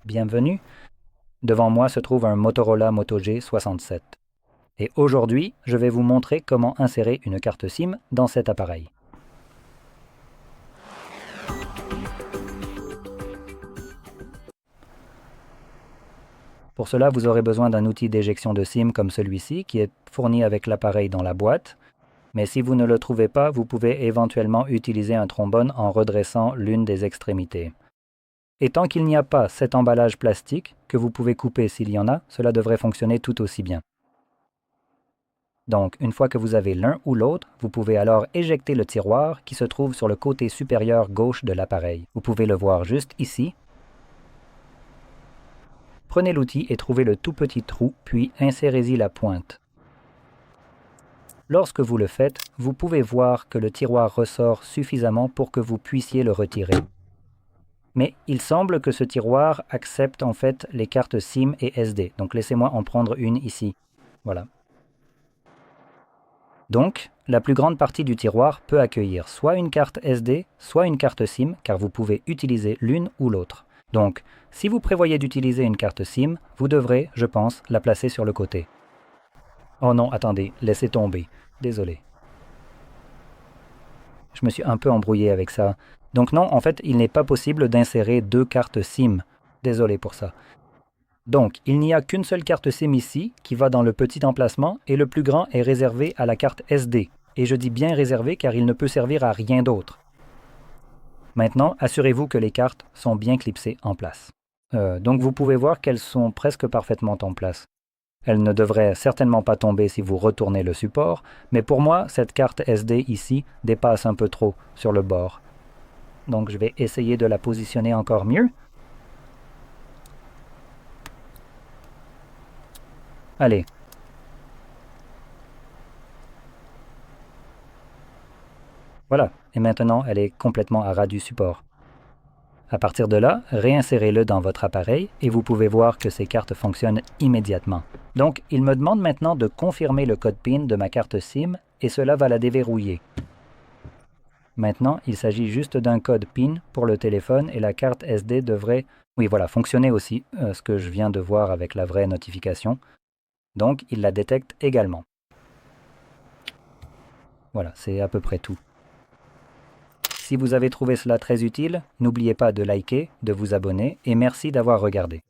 bienvenue. Devant moi se trouve un Motorola Moto G67. Et aujourd'hui, je vais vous montrer comment insérer une carte SIM dans cet appareil. Pour cela, vous aurez besoin d'un outil d'éjection de SIM comme celui-ci qui est fourni avec l'appareil dans la boîte. Mais si vous ne le trouvez pas, vous pouvez éventuellement utiliser un trombone en redressant l'une des extrémités. Et tant qu'il n'y a pas cet emballage plastique, que vous pouvez couper s'il y en a, cela devrait fonctionner tout aussi bien. Donc, une fois que vous avez l'un ou l'autre, vous pouvez alors éjecter le tiroir qui se trouve sur le côté supérieur gauche de l'appareil. Vous pouvez le voir juste ici. Prenez l'outil et trouvez le tout petit trou, puis insérez-y la pointe. Lorsque vous le faites, vous pouvez voir que le tiroir ressort suffisamment pour que vous puissiez le retirer. Mais il semble que ce tiroir accepte en fait les cartes SIM et SD, donc laissez-moi en prendre une ici. Voilà. Donc, la plus grande partie du tiroir peut accueillir soit une carte SD, soit une carte SIM, car vous pouvez utiliser l'une ou l'autre. Donc, si vous prévoyez d'utiliser une carte SIM, vous devrez, je pense, la placer sur le côté. Oh non, attendez, laissez tomber. Désolé. Je me suis un peu embrouillé avec ça. Donc non, en fait, il n'est pas possible d'insérer deux cartes SIM. Désolé pour ça. Donc, il n'y a qu'une seule carte SIM ici, qui va dans le petit emplacement, et le plus grand est réservé à la carte SD. Et je dis bien réservé car il ne peut servir à rien d'autre. Maintenant, assurez-vous que les cartes sont bien clipsées en place. Donc vous pouvez voir qu'elles sont presque parfaitement en place. Elles ne devraient certainement pas tomber si vous retournez le support, mais pour moi, cette carte SD ici dépasse un peu trop sur le bord. Donc je vais essayer de la positionner encore mieux. Allez. Voilà, et maintenant elle est complètement à ras du support. À partir de là, réinsérez-le dans votre appareil et vous pouvez voir que ces cartes fonctionnent immédiatement. Donc, il me demande maintenant de confirmer le code PIN de ma carte SIM et cela va la déverrouiller. Maintenant, il s'agit juste d'un code PIN pour le téléphone et la carte SD devrait, oui voilà, fonctionner aussi, ce que je viens de voir avec la vraie notification. Donc, il la détecte également. Voilà, c'est à peu près tout. Si vous avez trouvé cela très utile, n'oubliez pas de liker, de vous abonner et merci d'avoir regardé.